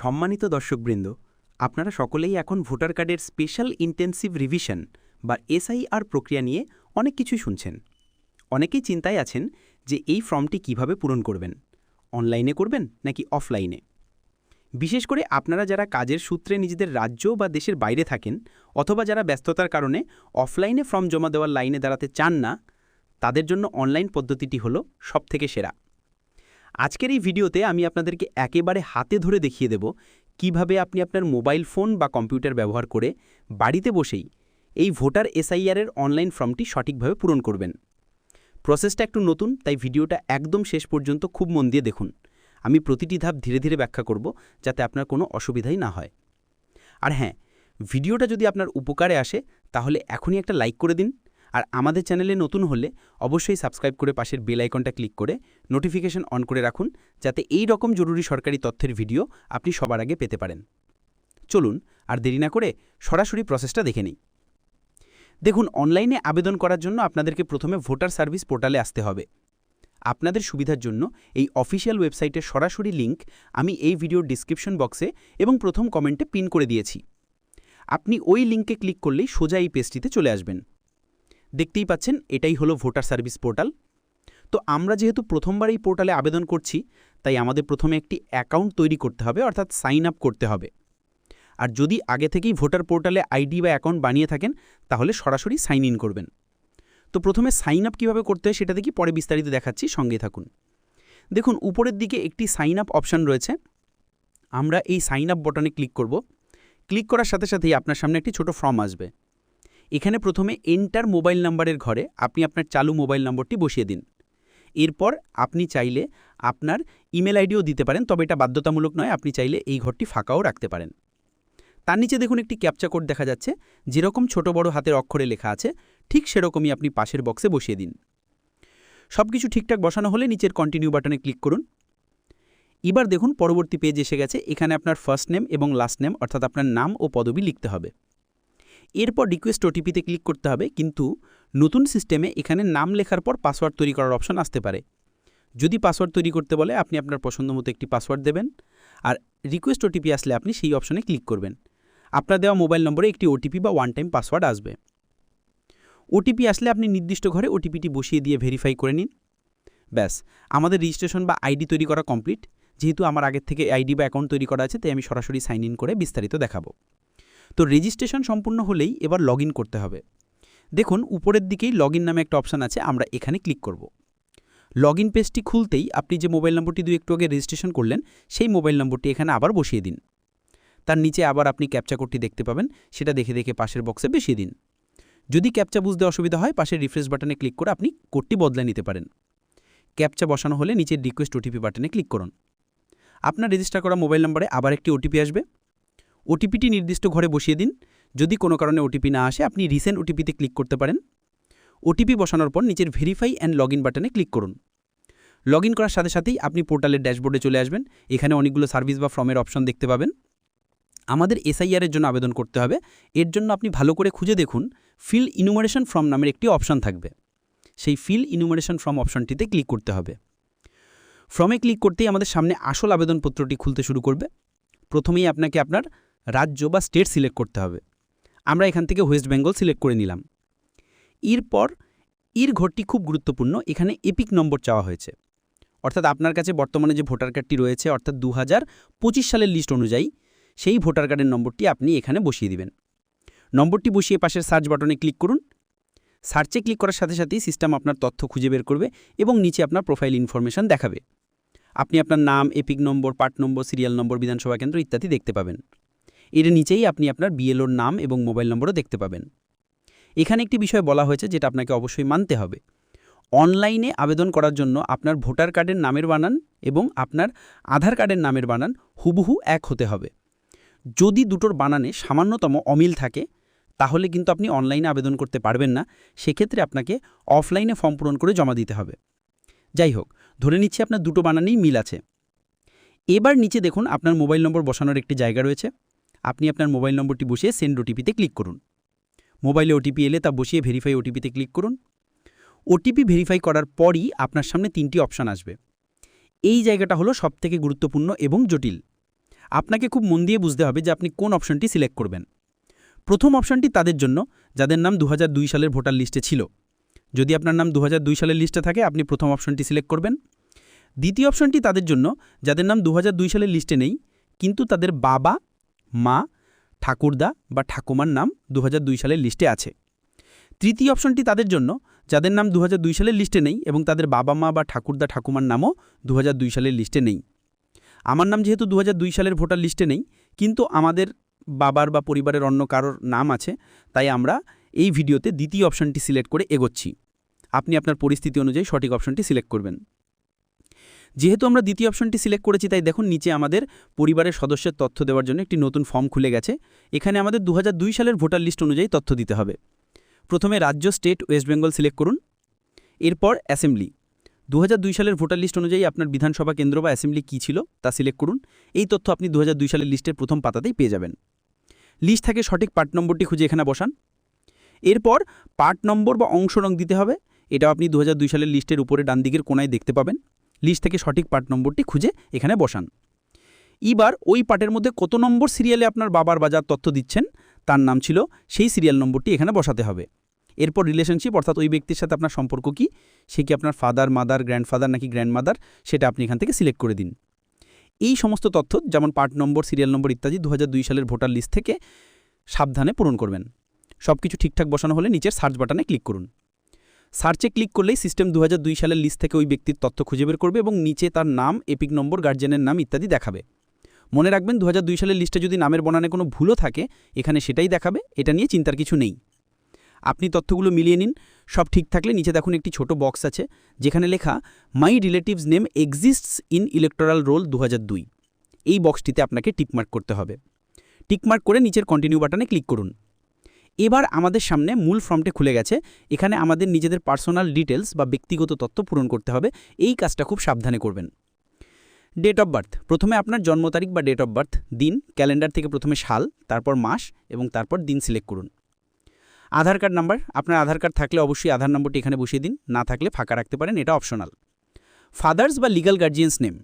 সম্মানিত দর্শকবৃন্দ, আপনারা সকলেই এখন ভোটার কার্ডের স্পেশাল ইন্টেন্সিভ রিভিশন বা এসআইআর প্রক্রিয়া নিয়ে অনেক কিছুই শুনছেন। অনেকেই চিন্তায় আছেন যে এই ফর্মটি কিভাবে পূরণ করবেন, অনলাইনে করবেন নাকি অফলাইনে। বিশেষ করে আপনারা যারা কাজের সূত্রে নিজেদের রাজ্য বা দেশের বাইরে থাকেন অথবা যারা ব্যস্ততার কারণে অফলাইনে ফর্ম জমা দেওয়ার লাইনে দাঁড়াতে চান না, তাদের জন্য অনলাইন পদ্ধতিটি হলো সবথেকে সেরা। আজকের এই ভিডিওতে আমি আপনাদেরকে একেবারে হাতে ধরে দেখিয়ে দেব কিভাবে আপনি আপনার মোবাইল ফোন বা কম্পিউটার ব্যবহার করে বাড়িতে বসেই এই ভোটার এসআইআরের অনলাইন ফর্মটি সঠিকভাবে পূরণ করবেন। প্রসেসটা একটু নতুন, তাই ভিডিওটা একদম শেষ পর্যন্ত খুব মন দিয়ে দেখুন। আমি প্রতিটি ধাপ ধীরে ধীরে ব্যাখ্যা করব, যাতে আপনার কোনো অসুবিধাই না হয়। আর হ্যাঁ, ভিডিওটা যদি আপনার উপকারে আসে তাহলে এখনই একটা লাইক করে দিন। আর আমাদের চ্যানেলে নতুন হলে অবশ্যই সাবস্ক্রাইব করে পাশের বেল আইকনটা ক্লিক করে নোটিফিকেশন অন করে রাখুন, যাতে এই রকম জরুরি সরকারি তথ্যের ভিডিও আপনি সবার আগে পেতে পারেন। চলুন আর দেরি না করে সরাসরি প্রসেসটা দেখে নিই। দেখুন, অনলাইনে আবেদন করার জন্য আপনাদেরকে প্রথমে ভোটার সার্ভিস পোর্টালে আসতে হবে। আপনাদের সুবিধার জন্য এই অফিসিয়াল ওয়েবসাইটের সরাসরি লিঙ্ক আমি এই ভিডিওর ডিসক্রিপশন বক্সে এবং প্রথম কমেন্টে পিন করে দিয়েছি। আপনি ওই লিঙ্কে ক্লিক করলেই সোজা এই পেজটিতে চলে আসবেন। দেখতেই পাচ্ছেন, এটাই হলো ভোটার সার্ভিস পোর্টাল। তো আমরা যেহেতু প্রথমবার এই পোর্টালে আবেদন করছি, তাই আমাদের প্রথমে একটি অ্যাকাউন্ট তৈরি করতে হবে, অর্থাৎ সাইন আপ করতে হবে। আর যদি আগে থেকেই ভোটার পোর্টালে আইডি বা অ্যাকাউন্ট বানিয়ে থাকেন, তাহলে সরাসরি সাইন ইন করবেন। তো প্রথমে সাইন আপ কীভাবে করতে হয় সেটা দেখি, পরে বিস্তারিত দেখাচ্ছি, সঙ্গে থাকুন। দেখুন, উপরের দিকে একটি সাইন আপ অপশান রয়েছে। আমরা এই সাইন আপ বটনে ক্লিক করব। ক্লিক করার সাথে সাথেই আপনার সামনে একটি ছোট ফর্ম আসবে। এখানে প্রথমে এন্টার মোবাইল নাম্বারের ঘরে আপনি আপনার চালু মোবাইল নম্বরটি বসিয়ে দিন। এরপর আপনি চাইলে আপনার ইমেল আইডিও দিতে পারেন, তবে এটা বাধ্যতামূলক নয়। আপনি চাইলে এই ঘরটি ফাঁকাও রাখতে পারেন। তার নিচে দেখুন একটি ক্যাপচা কোড দেখা যাচ্ছে। যেরকম ছোট বড় হাতের অক্ষরে লেখা আছে, ঠিক সেরকমই আপনি পাশের বক্সে বসিয়ে দিন। সব কিছু ঠিকঠাক বসানো হলে নিচের কন্টিনিউ বাটনে ক্লিক করুন। এবার দেখুন পরবর্তী পেজ এসে গেছে। এখানে আপনার ফার্স্ট নেম এবং লাস্ট নেম, অর্থাৎ আপনার নাম ও পদবি লিখতে হবে। এরপর রিকোয়েস্ট ওটিপিতে ক্লিক করতে হবে, কিন্তু নতুন সিস্টেমে এখানে নাম লেখার পর পাসওয়ার্ড তৈরি করার অপশন আসতে পারে। যদি পাসওয়ার্ড তৈরি করতে বলে, আপনি আপনার পছন্দ মতো একটি পাসওয়ার্ড দেবেন। আর রিকোয়েস্ট ওটিপি আসলে আপনি সেই অপশনে ক্লিক করবেন। আপনার দেওয়া মোবাইল নম্বরে একটি ওটিপি বা ওয়ান টাইম পাসওয়ার্ড আসবে। ওটিপি আসলে আপনি নির্দিষ্ট ঘরে ওটিপিটি বসিয়ে দিয়ে ভেরিফাই করে নিন। ব্যাস, আমাদের রেজিস্ট্রেশন বা আইডি তৈরি করা কমপ্লিট। যেহেতু আমার আগের থেকে আইডি বা অ্যাকাউন্ট তৈরি করা আছে, তাই আমি সরাসরি সাইন ইন করে বিস্তারিত দেখাবো। তো রেজিস্ট্রেশন সম্পূর্ণ হলেই এবার লগ ইন করতে হবে। দেখুন, উপরের দিকেই লগ ইন নামে একটা অপশান আছে, আমরা এখানে ক্লিক করব। লগ ইন পেজটি খুলতেই আপনি যে মোবাইল নম্বরটি একটু আগে রেজিস্ট্রেশন করলেন, সেই মোবাইল নম্বরটি এখানে আবার বসিয়ে দিন। তার নিচে আবার আপনি ক্যাপচা কোডটি দেখতে পাবেন, সেটা দেখে দেখে পাশের বক্সে বসিয়ে দিন। যদি ক্যাপচা বুঝতে অসুবিধা হয়, পাশের রিফ্রেশ বাটনে ক্লিক করে আপনি কোডটি বদলে নিতে পারেন। ক্যাপচা বসানো হলে নিচের রিকোয়েস্ট ওটিপি বাটনে ক্লিক করুন। আপনার রেজিস্টার করা মোবাইল নম্বরে আবার একটি ওটিপি আসবে। ওটিপিটি নির্দিষ্ট ঘরে বসিয়ে দিন। যদি কোনো কারণে ওটিপি না আসে, আপনি রিসেন্ট ওটিপিতে ক্লিক করতে পারেন। ওটিপি বসানোর পর নিচের ভেরিফাই অ্যান্ড লগ ইন বাটনে ক্লিক করুন। লগ ইন করার সাথে সাথেই আপনি পোর্টালের ড্যাশবোর্ডে চলে আসবেন। এখানে অনেকগুলো সার্ভিস বা ফর্মের অপশন দেখতে পাবেন। আমাদের এসআইআরের জন্য আবেদন করতে হবে। এর জন্য আপনি ভালো করে খুঁজে দেখুন, ফিল ইনুমারেশন ফর্ম নামের একটি অপশন থাকবে। সেই ফিল ইনুমারেশন ফর্ম অপশনটিতে ক্লিক করতে হবে। ফর্মে ক্লিক করতেই আমাদের সামনে আসল আবেদনপত্রটি খুলতে শুরু করবে। প্রথমেই আপনাকে আপনার রাজ্য বা স্টেট সিলেক্ট করতে হবে। আমরা এখান থেকে ওয়েস্ট বেঙ্গল সিলেক্ট করে নিলাম। এরপর ঘরটি খুব গুরুত্বপূর্ণ। এখানে এপিক নম্বর চাওয়া হয়েছে, অর্থাৎ আপনার কাছে বর্তমানে যে ভোটার কার্ডটি রয়েছে, অর্থাৎ 2025 সালের লিস্ট অনুযায়ী সেই ভোটার কার্ডের নম্বরটি আপনি এখানে বসিয়ে দিবেন। নম্বরটি বসিয়ে পাশের সার্চ বাটনে ক্লিক করুন। সার্চে ক্লিক করার সাথে সাথেই সিস্টেম আপনার তথ্য খুঁজে বের করবে এবং নিচে আপনার প্রোফাইল ইনফরমেশন দেখাবে। আপনি আপনার নাম, এপিক নম্বর, পার্ট নম্বর, সিরিয়াল নম্বর, বিধানসভা কেন্দ্র ইত্যাদি দেখতে পাবেন। এর নিচেই আপনি আপনার বিএলওর নাম এবং মোবাইল নম্বরও দেখতে পাবেন। এখানে একটি বিষয় বলা হয়েছে, যেটা আপনাকে অবশ্যই মানতে হবে। অনলাইনে আবেদন করার জন্য আপনার ভোটার কার্ডের নামের বানান এবং আপনার আধার কার্ডের নামের বানান হুবহু এক হতে হবে। যদি দুটোর বানানে সামান্যতম অমিল থাকে, তাহলে কিন্তু আপনি অনলাইনে আবেদন করতে পারবেন না। সেক্ষেত্রে আপনাকে অফলাইনে ফর্ম পূরণ করে জমা দিতে হবে। যাই হোক, ধরে নিচ্ছি আপনার দুটো বানানেই মিল আছে। এবার নিচে দেখুন আপনার মোবাইল নম্বর বসানোর একটি জায়গা রয়েছে। আপনি আপনার মোবাইল নম্বরটি বসিয়ে সেন্ড ওটিপিতে ক্লিক করুন। মোবাইলে ওটিপি এলে তা বসিয়ে ভেরিফাই ওটিপিতে ক্লিক করুন। ওটিপি ভেরিফাই করার পরই আপনার সামনে 3টি অপশান আসবে। এই জায়গাটা হলো সবথেকে গুরুত্বপূর্ণ এবং জটিল। আপনাকে খুব মন দিয়ে বুঝতে হবে যে আপনি কোন অপশনটি সিলেক্ট করবেন। প্রথম অপশনটি তাদের জন্য যাদের নাম 2002 সালের ভোটার লিস্টে ছিল। যদি আপনার নাম 2002 সালের লিস্টে থাকে আপনি প্রথম অপশনটি সিলেক্ট করবেন। দ্বিতীয় অপশনটি তাদের জন্য যাদের নাম 2002 সালের লিস্টে নেই, কিন্তু তাদের বাবা, মা, ঠাকুরদা বা ঠাকুমার নাম 2002 সালের লিস্টে আছে। তৃতীয় অপশনটি তাদের জন্য যাদের নাম 2002 সালের লিস্টে নেই এবং তাদের বাবা, মা বা ঠাকুরদা ঠাকুমার নামও 2002 সালের লিস্টে নেই। আমার নাম যেহেতু 2002 সালের ভোটার লিস্টে নেই, কিন্তু আমাদের বাবার বা পরিবারের অন্য কারোর নাম আছে, তাই আমরা এই ভিডিওতে দ্বিতীয় অপশনটি সিলেক্ট করে এগোচ্ছি। আপনি আপনার পরিস্থিতি অনুযায়ী সঠিক অপশনটি সিলেক্ট করবেন। যেহেতু আমরা দ্বিতীয় অপশনটি সিলেক্ট করেছি, তাই দেখুন নিচে আমাদের পরিবারের সদস্যের তথ্য দেওয়ার জন্য একটি নতুন ফর্ম খুলে গেছে। এখানে আমাদের 2002 সালের ভোটার লিস্ট অনুযায়ী তথ্য দিতে হবে। প্রথমে রাজ্য, স্টেট, ওয়েস্ট বেঙ্গল সিলেক্ট করুন। এরপর অ্যাসেম্বলি। 2002 সালের ভোটার লিস্ট অনুযায়ী আপনার বিধানসভা কেন্দ্র বা অ্যাসেম্বলি কী ছিল তা সিলেক্ট করুন। এই তথ্য আপনি 2002 সালের লিস্টের প্রথম পাতাতেই পেয়ে যাবেন। লিস্ট থেকে সঠিক পার্ট নম্বরটি খুঁজে এখানে বসান। এরপর পার্ট নম্বর বা অংশ রং দিতে হবে। এটা আপনি 2002 সালের লিস্টের উপরে ডান দিকের কোণায় দেখতে পাবেন। লিস্ট থেকে সঠিক পার্ট নম্বরটি খুঁজে এখানে বসান। এবার ওই পার্টের মধ্যে কত নম্বর সিরিয়ালে আপনার বাবার বাজার তথ্য দিচ্ছেন তার নাম ছিল, সেই সিরিয়াল নম্বরটি এখানে বসাতে হবে। এরপর রিলেশনশিপ, অর্থাৎ ওই ব্যক্তির সাথে আপনার সম্পর্ক কী, সে কি আপনার ফাদার, মাদার, গ্র্যান্ডফাদার নাকি গ্র্যান্ডমাদার, সেটা আপনি এখান থেকে সিলেক্ট করে দিন। এই সমস্ত তথ্য যেমন পার্ট নম্বর, সিরিয়াল নম্বর ইত্যাদি 2002 সালের ভোটার লিস্ট থেকে সাবধানে পূরণ করবেন। সব কিছু ঠিকঠাক বসানো হলে নিচের সার্চ বাটনে ক্লিক করুন। সার্চে ক্লিক করলেই সিস্টেম 2002 সালের লিস্ট থেকে ওই ব্যক্তির তথ্য খুঁজে বের করবে এবং নিচে তার নাম, এপিক নম্বর, গার্জিয়ানের নাম ইত্যাদি দেখাবে। মনে রাখবেন 2002 সালের লিস্টে যদি নামের বনানে কোনো ভুলও থাকে এখানে সেটাই দেখাবে, এটা নিয়ে চিন্তার কিছু নেই। আপনি তথ্যগুলো মিলিয়ে নিন। সব ঠিক থাকলে নিচে দেখুন একটি ছোট বক্স আছে যেখানে লেখা মাই relatives name exists in electoral role 2002। এই বক্সটিতে আপনাকে টিকমার্ক করতে হবে। টিকমার্ক করে নিচের কন্টিনিউ বাটনে ক্লিক করুন। এবার আমাদের সামনে মূল ফর্মটি খুলে গেছে। এখানে আমাদের নিজেদের পার্সোনাল ডিটেলস বা ব্যক্তিগত তথ্য পূরণ করতে হবে। এই কাজটা খুব সাবধানে করবেন। ডেট অফ বার্থ, প্রথমে আপনার জন্ম তারিখ বা ডেট অফ বার্থ দিন। ক্যালেন্ডার থেকে প্রথমে সাল, তারপর মাস এবং তারপর দিন সিলেক্ট করুন। আধার কার্ড নাম্বার, আপনার আধার কার্ড থাকলে অবশ্যই আধার নম্বরটি এখানে বসিয়ে দিন, না থাকলে ফাঁকা রাখতে পারেন, এটা অপশনাল। ফাদার্স বা লিগ্যাল গার্জিয়ানস নেম,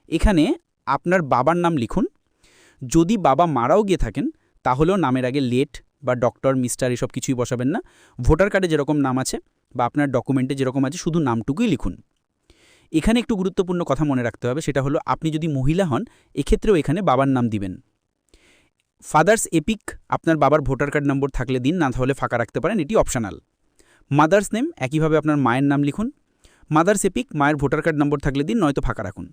এখানে আপনার বাবার নাম লিখুন। যদি বাবা মারাও গিয়ে থাকেন তাহলেও নামের আগে লেট বা ডক্টর, মিস্টার এসব কিছুই বসাবেন না। ভোটার কার্ডে যেরকম নাম আছে বা আপনার ডকুমেন্টে যেরকম আছে শুধু নামটুকুই লিখুন। এখানে একটু গুরুত্বপূর্ণ কথা মনে রাখতে হবে, সেটা হলো আপনি যদি মহিলা হন এক্ষেত্রেও এখানে বাবার নাম দিবেন। ফাদার্স এপিক, আপনার বাবার ভোটার কার্ড নম্বর থাকলে দিন, না তাহলে ফাঁকা রাখতে পারেন, এটি অপশনাল। মাদার্স নেম, একইভাবে আপনার মায়ের নাম লিখুন। মাদার্স এপিক, মায়ের ভোটার কার্ড নম্বর থাকলে দিন, নয়তো ফাঁকা রাখুন।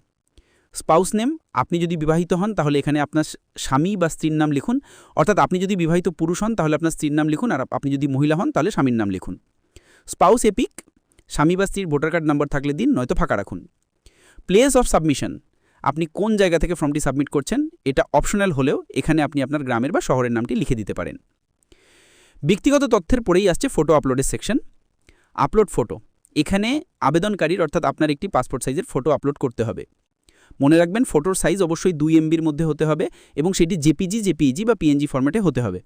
স্পাউস নেম, আপনি যদি বিবাহিত হন তাহলে এখানে আপনার স্বামী বা স্ত্রীর নাম লিখুন, অর্থাৎ আপনি যদি বিবাহিত পুরুষ হন তাহলে আপনার স্ত্রীর নাম লিখুন, আর আপনি যদি মহিলা হন তাহলে স্বামীর নাম লিখুন। স্পাউস এপিক, স্বামী বা স্ত্রীর ভোটার কার্ড নম্বর থাকলে দিন, নয়তো ফাঁকা রাখুন। প্লেস অফ সাবমিশন, আপনি কোন জায়গা থেকে ফর্মটি সাবমিট করছেন এটা অপশনাল হলেও এখানে আপনি আপনার গ্রামের বা শহরের নামটি লিখে দিতে পারেন। ব্যক্তিগত তথ্যের পরেই আসছে ফটো আপলোডের সেকশন। আপলোড ফটো, এখানে আবেদনকারীর অর্থাৎ আপনার একটি পাসপোর্ট সাইজের ফটো আপলোড করতে হবে। মনে রাখবেন ফটোর সাইজ অবশ্যই 2 MBর মধ্যে হতে হবে এবং সেটি জেপিজি, জেপিইজি বা পিএনজি ফরম্যাটে হতে হবে।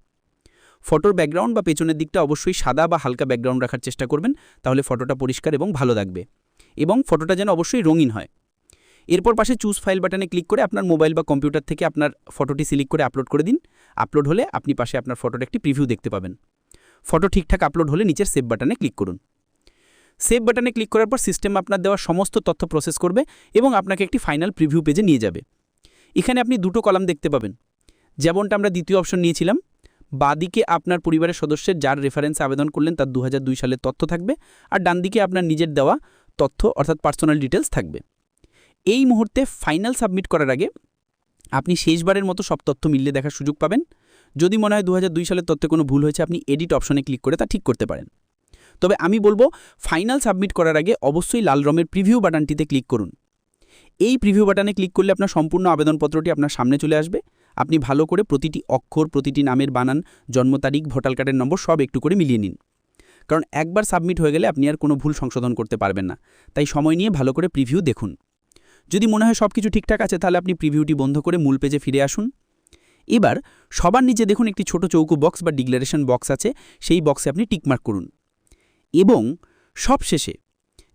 ফটোর ব্যাকগ্রাউন্ড বা পেছনের দিকটা অবশ্যই সাদা বা হালকা ব্যাকগ্রাউন্ড রাখার চেষ্টা করবেন, তাহলে ফটোটা পরিষ্কার এবং ভালো লাগবে, এবং ফটোটা যেন অবশ্যই রঙিন হয়। এরপর পাশে চুজ ফাইল বাটনে ক্লিক করে আপনার মোবাইল বা কম্পিউটার থেকে আপনার ফটোটি সিলেক্ট করে আপলোড করে দিন। আপলোড হলে আপনি পাশে আপনার ফটোর একটি প্রিভিউ দেখতে পাবেন। ফটো ঠিকঠাক আপলোড হলে নিচের সেভ বাটনে ক্লিক করুন। সেভ বাটনে ক্লিক করার পর সিস্টেম আপনার দেওয়া সমস্ত তথ্য প্রসেস করবে এবং আপনাকে একটি ফাইনাল প্রিভিউ পেজে নিয়ে যাবে। এখানে আপনি দুটো কলাম দেখতে পাবেন, যেমনটা আমরা দ্বিতীয় অপশন নিয়েছিলাম। বাঁদিকে আপনার পরিবারের সদস্যের যার রেফারেন্সে আবেদন করলেন তার 2002 সালের তথ্য থাকবে, আর ডান দিকে আপনার নিজের দেওয়া তথ্য অর্থাৎ পার্সোনাল ডিটেলস থাকবে। এই মুহূর্তে ফাইনাল সাবমিট করার আগে আপনি শেষবারের মতো সব তথ্য মিলিয়ে দেখার সুযোগ পাবেন। যদি মনে হয় 2002 সালের তথ্যে কোনো ভুল হয়েছে আপনি এডিট অপশনে ক্লিক করে তা ঠিক করতে পারেন। তবে আমি বলবো ফাইনাল সাবমিট করার আগে অবশ্যই লাল রঙের প্রিভিউ বাটনটিতে ক্লিক করুন। এই প্রিভিউ বাটনে ক্লিক করলে আপনার সম্পূর্ণ আবেদনপত্রটি আপনার সামনে চলে আসবে। আপনি ভালো করে প্রতিটি অক্ষর, প্রতিটি নামের বানান, জন্ম তারিখ, ভোটার কার্ডের নম্বর সব একটু করে মিলিয়ে নিন, কারণ একবার সাবমিট হয়ে গেলে আপনি আর কোনো ভুল সংশোধন করতে পারবেন না। তাই সময় নিয়ে ভালো করে প্রিভিউ দেখুন। যদি মনে হয় সব কিছু ঠিকঠাক আছে তাহলে আপনি প্রিভিউটি বন্ধ করে মূল পেজে ফিরে আসুন। এবার সবার নিচে দেখুন একটি ছোট চৌকো বক্স বা ডিক্লারেশন বক্স আছে, সেই বক্সে আপনি টিকমার্ক করুন এবং সবশেষে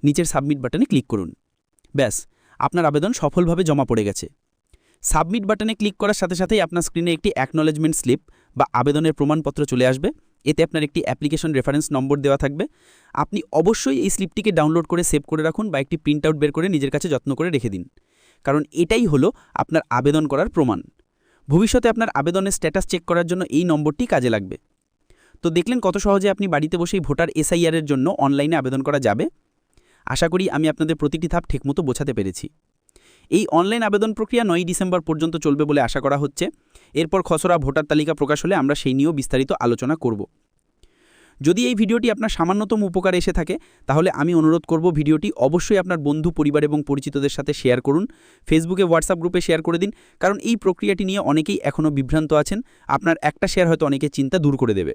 নিচের সাবমিট বাটনে ক্লিক করুন। ব্যাস, আপনার আবেদন সফলভাবে জমা পড়ে গেছে। সাবমিট বাটনে ক্লিক করার সাথে সাথেই আপনার স্ক্রিনে একটি অ্যাকনলেজমেন্ট স্লিপ বা আবেদনের প্রমাণপত্র চলে আসবে। এতে আপনার একটি অ্যাপ্লিকেশন রেফারেন্স নম্বর দেওয়া থাকবে। আপনি অবশ্যই এই স্লিপটিকে ডাউনলোড করে সেভ করে রাখুন বা একটি প্রিন্ট আউট বের করে নিজের কাছে যত্ন করে রেখে দিন, কারণ এটাই হলো আপনার আবেদন করার প্রমাণ। ভবিষ্যতে আপনার আবেদনের স্ট্যাটাস চেক করার জন্য এই নম্বরটি কাজে লাগবে। তো দেখলেন কত সহজে আপনি বাড়িতে বসেই ভোটার এসআইআরের জন্য অনলাইনে আবেদন করা যাবে। আশা করি আমি আপনাদের প্রতিটি ধাপ ঠিকমতো বোঝাতে পেরেছি। এই অনলাইন আবেদন প্রক্রিয়া 9 ডিসেম্বর পর্যন্ত চলবে বলে আশা করা হচ্ছে। এরপর খসড়া ভোটার তালিকা প্রকাশ হলে আমরা সেই নিয়েও বিস্তারিত আলোচনা করব। যদি এই ভিডিওটি আপনার সামান্যতম উপকারে এসে থাকে তাহলে আমি অনুরোধ করব ভিডিওটি অবশ্যই আপনার বন্ধু, পরিবার এবং পরিচিতদের সাথে শেয়ার করুন। ফেসবুকে, হোয়াটসঅ্যাপ গ্রুপে শেয়ার করে দিন, কারণ এই প্রক্রিয়াটি নিয়ে অনেকেই এখনও বিভ্রান্ত আছেন। আপনার একটা শেয়ার হয়তো অনেকের চিন্তা দূর করে দেবে।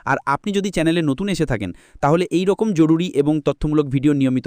আর আপনি যদি চ্যানেলে নতুন এসে থাকেন তাহলে এই রকম জরুরি এবং তথ্যমূলক ভিডিও নিয়মিত